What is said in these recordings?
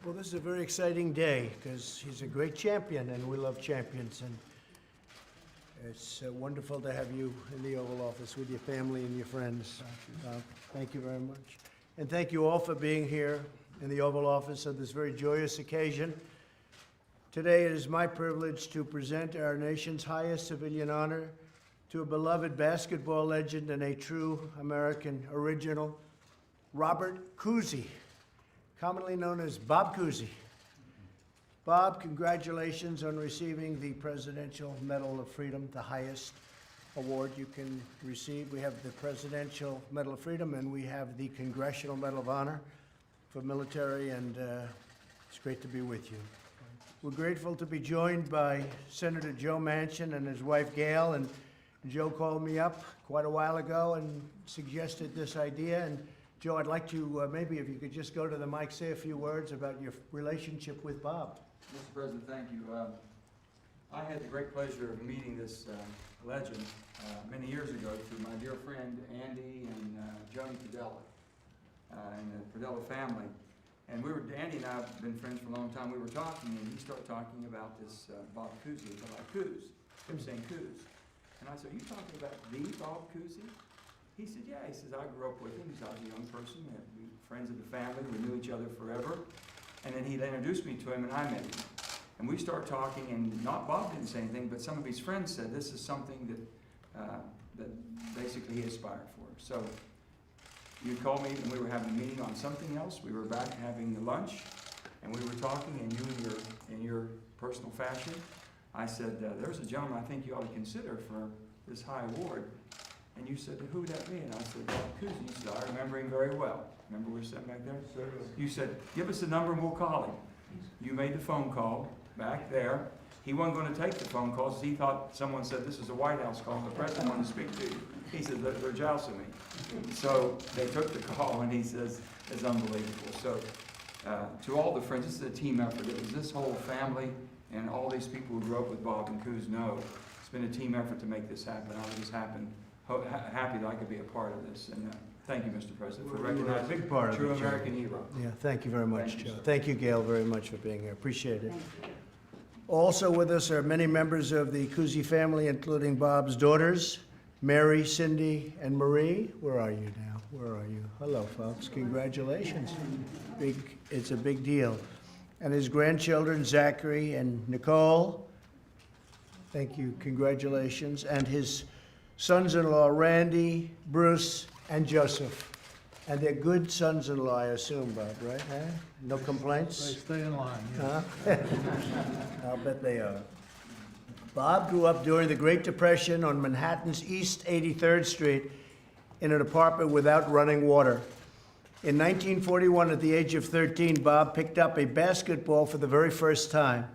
Well, this is a very exciting day because he's a great champion, and we love champions. And it's wonderful to have you in the Oval Office with your family and your friends. Thank you very much. And thank you all for being here in the Oval Office on this very joyous occasion. Today it is my privilege to present our nation's highest civilian honor to a beloved basketball legend and a true American original, Robert Cousy, commonly known as Bob Cousy. Bob, congratulations on receiving the Presidential Medal of Freedom, the highest award you can receive. We have the Presidential Medal of Freedom, and we have the Congressional Medal of Honor for military, and it's great to be with you. We're grateful to be joined by Senator Joe Manchin and his wife Gail, and Joe called me up quite a while ago and suggested this idea. And Joe, I'd like to, maybe if you could just go to the mic, say a few words about your relationship with Bob. Mr. President, thank you. I had the great pleasure of meeting this legend many years ago through my dear friend Andy and Joni Padella and the Padella family. And Andy and I have been friends for a long time. We were talking, and he started talking about this Bob Cousy. He was like, Coos. He was saying Coos. And I said, are you talking about the Bob Cousy? He said, yeah. He says, I grew up with him. He's a young person. We were friends of the family. We knew each other forever. And then he introduced me to him, and I met him. And we started talking, and Bob didn't say anything, but some of his friends said this is something that basically he aspired for. So you called me, and we were having a meeting on something else. We were back having lunch, and we were talking, and you in your personal fashion, I said, there's a gentleman I think you ought to consider for this high award. And you said, who would that be? And I said, Bob Cousy. You said, I remember him very well. Remember we were sitting back there? Certainly. You said, give us the number and we'll call him. You made the phone call back there. He wasn't going to take the phone calls. He thought someone said, this is a White House call. The president wanted to speak to you. He said, they're jousting me. So they took the call, and he says, it's unbelievable. So to all the friends, this is a team effort. It was this whole family and all these people who grew up with Bob and Coos know it's been a team effort to make this happen. I was just happy that I could be a part of this. And thank you, Mr. President, for recognizing a big part of true it, Joe. American hero. Yeah, thank you very much, Thank you, Joe. sir. Thank you, Gail, very much for being here. Appreciate it. Also with us are many members of the Cousy family, including Bob's daughters, Mary, Cindy, and Marie. Where are you now? Where are you? Hello, folks. Congratulations. It's a big deal. And his grandchildren, Zachary and Nicole. Thank you. Congratulations. And his sons-in-law, Randy, Bruce, and Joseph. And they're good sons-in-law, I assume, Bob, right? Huh? No complaints? They stay in line, yes. Huh? I'll bet they are. Bob grew up during the Great Depression on Manhattan's East 83rd Street in an apartment without running water. In 1941, at the age of 13, Bob picked up a basketball for the very first time.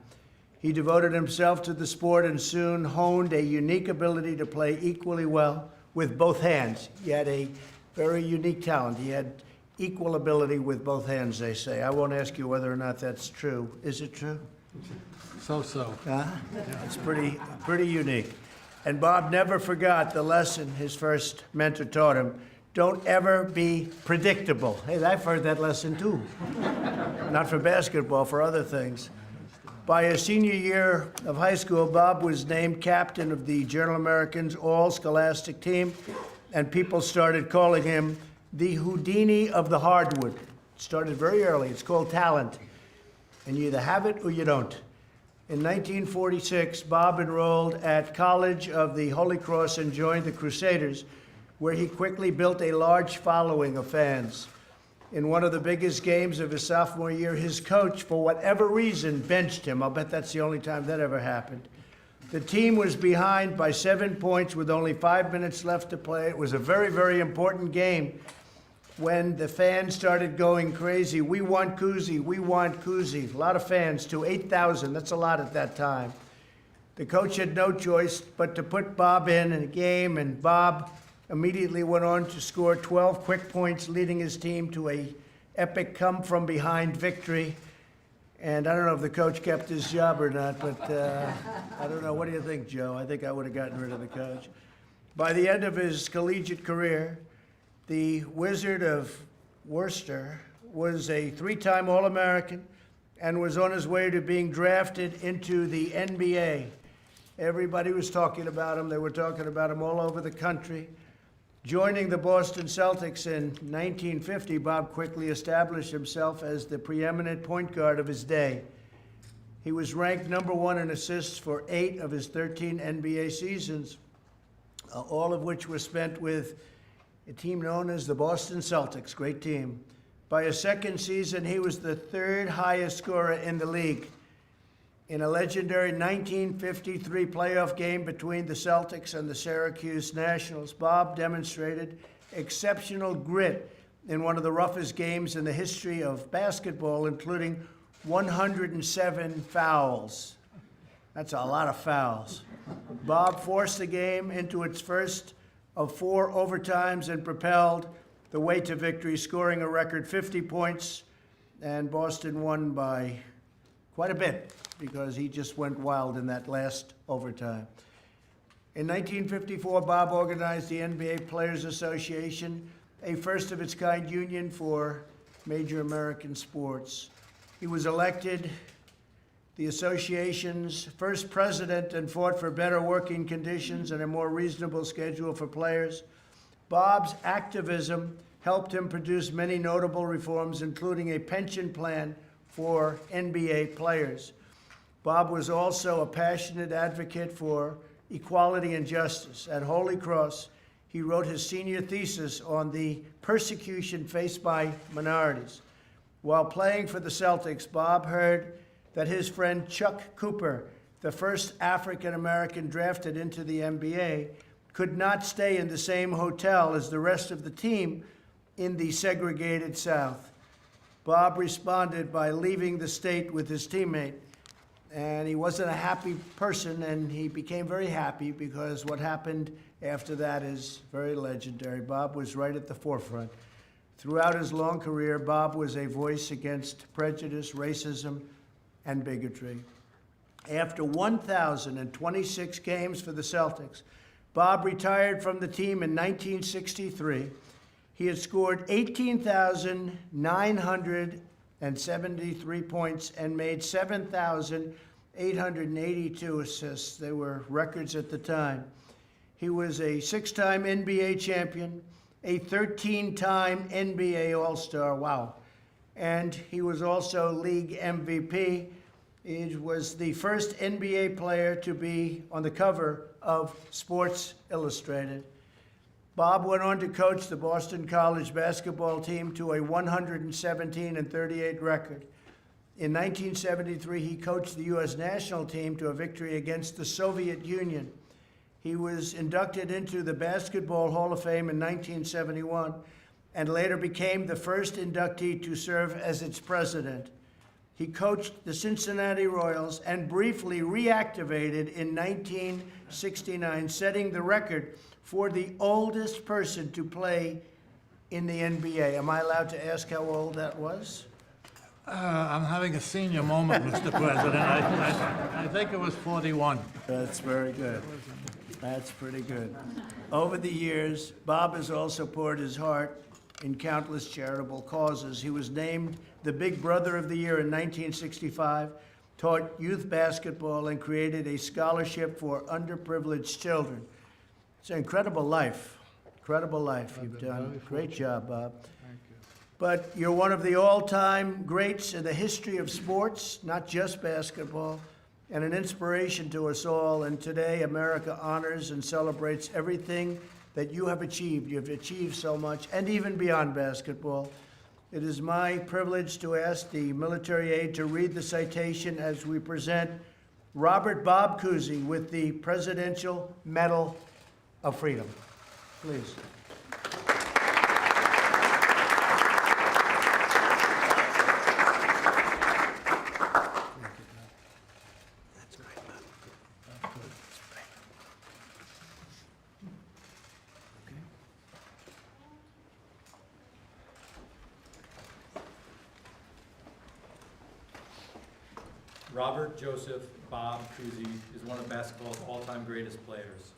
He devoted himself to the sport and soon honed a unique ability to play equally well with both hands. He had a very unique talent. He had equal ability with both hands, they say. I won't ask you whether or not that's true. Is it true? So-so. Huh? It's pretty unique. And Bob never forgot the lesson his first mentor taught him. Don't ever be predictable. Hey, I've heard that lesson too. Not for basketball, for other things. By his senior year of high school, Bob was named captain of the Journal-American's all-scholastic team, and people started calling him the Houdini of the hardwood. It started very early. It's called talent, and you either have it or you don't. In 1946, Bob enrolled at College of the Holy Cross and joined the Crusaders, where he quickly built a large following of fans. In one of the biggest games of his sophomore year, his coach, for whatever reason, benched him. I'll bet that's the only time that ever happened. The team was behind by 7 points with only 5 minutes left to play. It was a very, very important game when the fans started going crazy. We want Cousy, we want Cousy. A lot of fans, to 8,000. That's a lot at that time. The coach had no choice but to put Bob in a game, and Bob immediately went on to score 12 quick points, leading his team to a epic come-from-behind victory. And I don't know if the coach kept his job or not, but I don't know. What do you think, Joe? I think I would have gotten rid of the coach. By the end of his collegiate career, the Wizard of Worcester was a 3-time All-American, and was on his way to being drafted into the NBA. Everybody was talking about him. They were talking about him all over the country. Joining the Boston Celtics in 1950, Bob quickly established himself as the preeminent point guard of his day. He was ranked number 1 in assists for 8 of his 13 NBA seasons, all of which were spent with a team known as the Boston Celtics, great team. By his second season, he was the 3rd highest scorer in the league. In a legendary 1953 playoff game between the Celtics and the Syracuse Nationals, Bob demonstrated exceptional grit in one of the roughest games in the history of basketball, including 107 fouls. That's a lot of fouls. Bob forced the game into its first of 4 overtimes and propelled the way to victory, scoring a record 50 points, and Boston won by quite a bit because he just went wild in that last overtime. In 1954, Bob organized the NBA Players Association, a first-of-its-kind union for major American sports. He was elected the association's first president and fought for better working conditions and a more reasonable schedule for players. Bob's activism helped him produce many notable reforms, including a pension plan for NBA players. Bob was also a passionate advocate for equality and justice. At Holy Cross, he wrote his senior thesis on the persecution faced by minorities. While playing for the Celtics, Bob heard that his friend Chuck Cooper, the first African-American drafted into the NBA, could not stay in the same hotel as the rest of the team in the segregated South. Bob responded by leaving the state with his teammate. And he wasn't a happy person, and he became very happy because what happened after that is very legendary. Bob was right at the forefront. Throughout his long career, Bob was a voice against prejudice, racism, and bigotry. After 1,026 games for the Celtics, Bob retired from the team in 1963. He had scored 18,973 points and made 7,882 assists. They were records at the time. He was a 6-time NBA champion, a 13-time NBA All-Star, wow. And he was also league MVP. He was the first NBA player to be on the cover of Sports Illustrated. Bob went on to coach the Boston College basketball team to a 117-38 record. In 1973, he coached the U.S. national team to a victory against the Soviet Union. He was inducted into the Basketball Hall of Fame in 1971 and later became the first inductee to serve as its president. He coached the Cincinnati Royals and briefly reactivated in 1969, setting the record for the oldest person to play in the NBA. Am I allowed to ask how old that was? I'm having a senior moment, Mr. President. I think it was 41. That's very good. That's pretty good. Over the years, Bob has also poured his heart in countless charitable causes. He was named the Big Brother of the Year in 1965, taught youth basketball, and created a scholarship for underprivileged children. It's an incredible life. Incredible life you've done. Great job, Bob. Thank you. But you're one of the all-time greats in the history of sports, not just basketball, and an inspiration to us all. And today, America honors and celebrates everything that you have achieved. You've achieved so much, and even beyond basketball. It is my privilege to ask the military aide to read the citation as we present Robert Bob Cousy with the Presidential Medal of Freedom. Please. That's great, Bob. That's great. Okay. Robert Joseph Bob Cousy is one of basketball's all-time greatest players.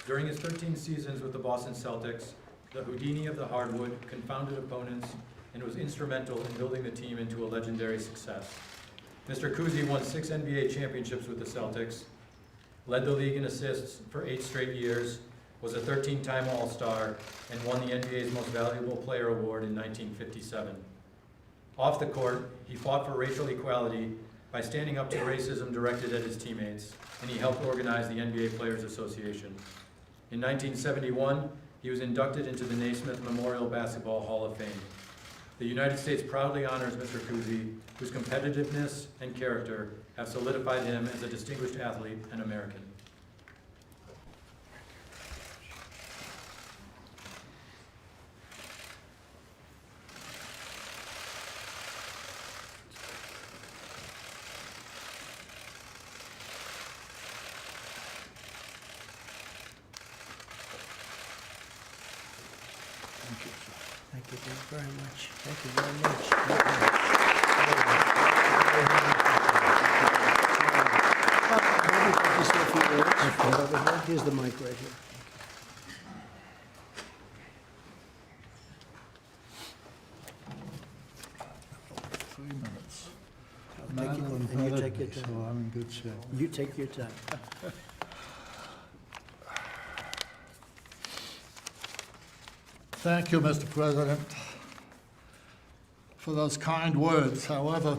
During his 13 seasons with the Boston Celtics, the Houdini of the hardwood confounded opponents and was instrumental in building the team into a legendary success. Mr. Cousy won 6 NBA championships with the Celtics, led the league in assists for 8 straight years, was a 13-time All-Star, and won the NBA's Most Valuable Player Award in 1957. Off the court, he fought for racial equality by standing up to racism directed at his teammates, and he helped organize the NBA Players Association. In 1971, he was inducted into the Naismith Memorial Basketball Hall of Fame. The United States proudly honors Mr. Cousy, whose competitiveness and character have solidified him as a distinguished athlete and American. Thank you very much. Thank you very much. Just a few words over here. Here's the mic right here. Take your- and you take your time. So I'm in good shape. You take your time. Thank you, Mr. President, for those kind words. However,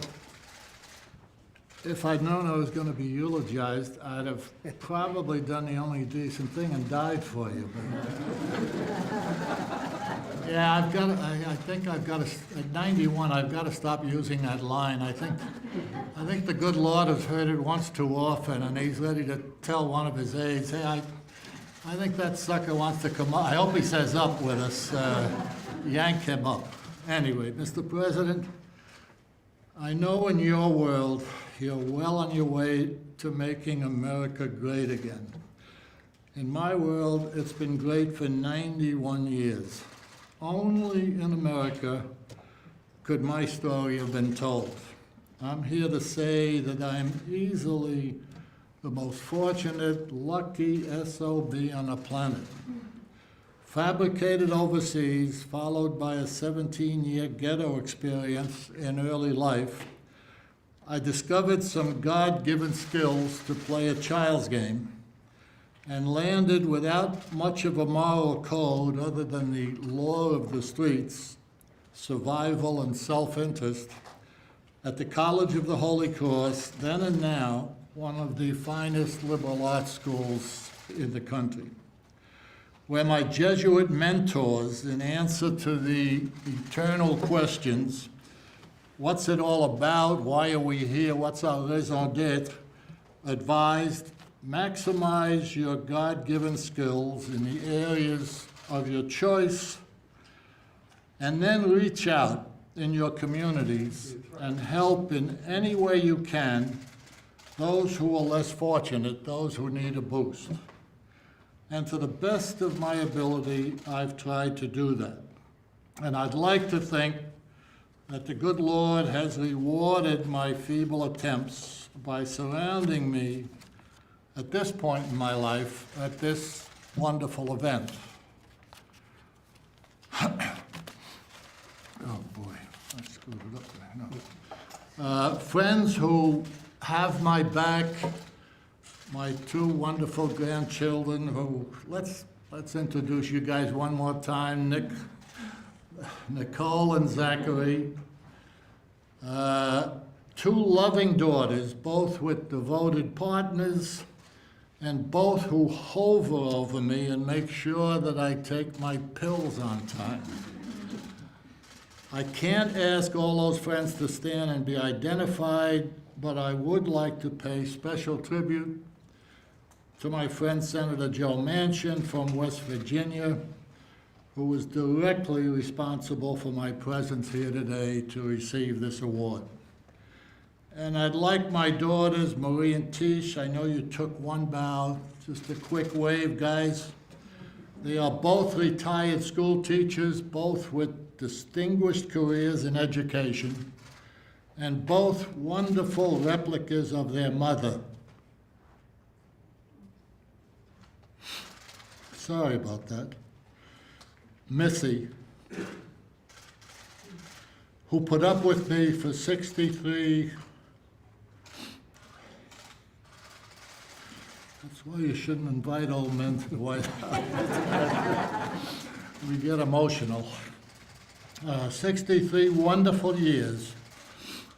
if I'd known I was going to be eulogized, I'd have probably done the only decent thing and died for you. Yeah, I think I've got to, at 91, I've got to stop using that line. I think the good Lord has heard it once too often, and he's ready to tell one of his aides, hey, I think that sucker wants to come up. I hope he says up with us. Yank him up. Anyway, Mr. President, I know in your world you're well on your way to making America great again. In my world, it's been great for 91 years. Only in America could my story have been told. I'm here to say that I'm easily the most fortunate, lucky SOB on the planet. Fabricated overseas, followed by a 17-year ghetto experience in early life, I discovered some God-given skills to play a child's game and landed without much of a moral code other than the law of the streets, survival and self-interest, at the College of the Holy Cross, then and now, one of the finest liberal arts schools in the country, where my Jesuit mentors, in answer to the eternal questions, what's it all about, why are we here, what's our raison d'etre, advised, maximize your God-given skills in the areas of your choice, and then reach out in your communities and help in any way you can those who are less fortunate, those who need a boost. And to the best of my ability, I've tried to do that. And I'd like to think that the good Lord has rewarded my feeble attempts by surrounding me at this point in my life at this wonderful event. Oh boy, I screwed it up there. No. Friends who have my back, my 2 wonderful grandchildren who, let's introduce you guys one more time, Nicole and Zachary. 2 loving daughters, both with devoted partners, and both who hover over me and make sure that I take my pills on time. I can't ask all those friends to stand and be identified, but I would like to pay special tribute to my friend Senator Joe Manchin from West Virginia, who was directly responsible for my presence here today to receive this award. And I'd like my daughters, Marie and Tish, I know you took one bow, just a quick wave, guys. They are both retired school teachers, both with distinguished careers in education, and both wonderful replicas of their mother. Sorry about that. Missy, who put up with me for 63 Well, you shouldn't invite old men to the White House. We get emotional. 63 wonderful years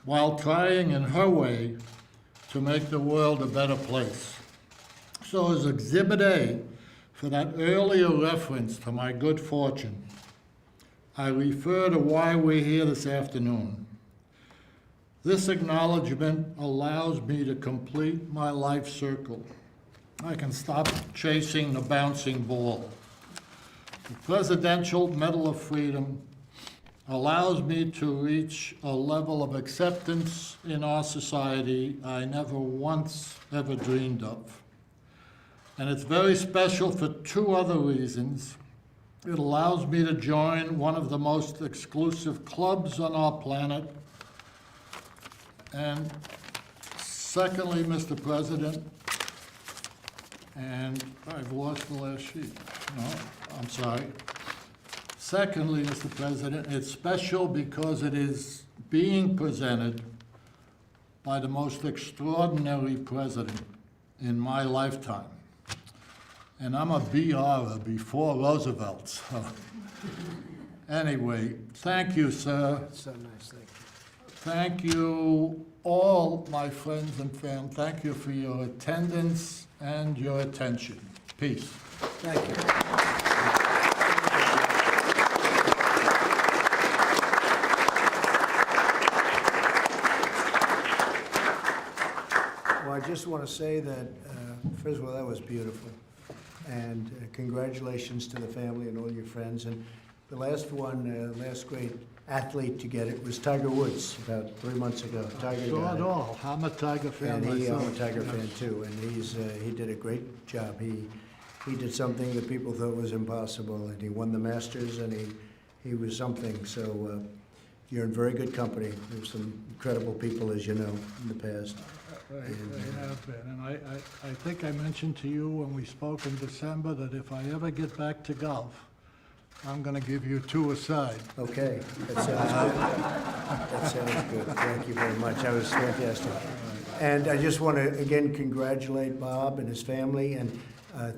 while trying in her way to make the world a better place. So as Exhibit A for that earlier reference to my good fortune, I refer to why we're here this afternoon. This acknowledgement allows me to complete my life circle. I can stop chasing the bouncing ball. The Presidential Medal of Freedom allows me to reach a level of acceptance in our society I never once ever dreamed of. And it's very special for two other reasons. It allows me to join one of the most exclusive clubs on our planet. And secondly, Mr. President, and I've lost the last sheet. No, I'm sorry. Secondly, Mr. President, it's special because it is being presented by the most extraordinary president in my lifetime. And I'm a BR'er before Roosevelt, so. Anyway, thank you, sir. So nice, thank you. Thank you, all my friends and family. Thank you for your attendance and your attention. Peace. Thank you. Well, I just want to say that, first of all, that was beautiful. And congratulations to the family and all your friends. And the last one, last great athlete to get it was Tiger Woods about 3 months ago. Tiger Saw got it it. all. I'm a Tiger fan And I'm myself. a Tiger fan too, and he did a great job. He did something that people thought was impossible, and he won the Masters, and he was something. So you're in very good company. There's some incredible people, as you know, in the past. They have been, and I think I mentioned to you when we spoke in December that if I ever get back to golf, I'm gonna give you two aside. Okay, that sounds good. That sounds good. Thank you very much. That was fantastic. And I just want to, again, congratulate Bob and his family, and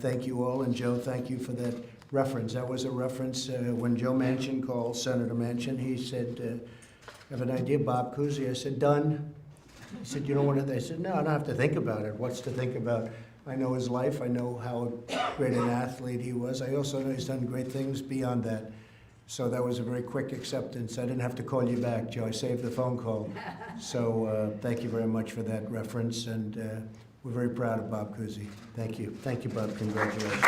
thank you all. And Joe, thank you for that reference. That was a reference when Joe Manchin called, Senator Manchin. He said, have an idea, Bob Cousy? I said, done. He said, you don't want to? I said, no, I don't have to think about it. What's to think about? I know his life. I know how great an athlete he was. I also know he's done great things beyond that. So that was a very quick acceptance. I didn't have to call you back, Joe. I saved the phone call. So thank you very much for that reference, and we're very proud of Bob Cousy. Thank you. Thank you, Bob. Congratulations.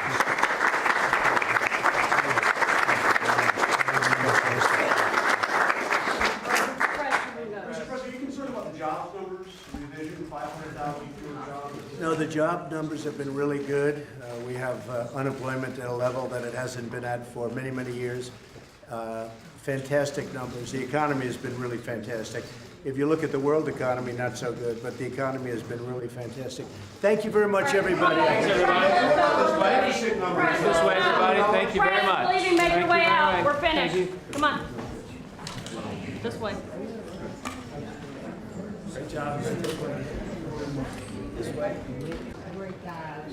Mr. President, are you concerned about the jobs numbers, revision, 500,000 fewer jobs? No, the job numbers have been really good. We have unemployment at a level that it hasn't been at for many, many years. Fantastic numbers. The economy has been really fantastic. If you look at the world economy, not so good, but the economy has been really fantastic. Thank you very much, everybody. This way, everybody. Thank you very much. Leaving, make your Thank way you very out. much. We're Thank finished. you. Come on. This way. Great job. This way. Great guys.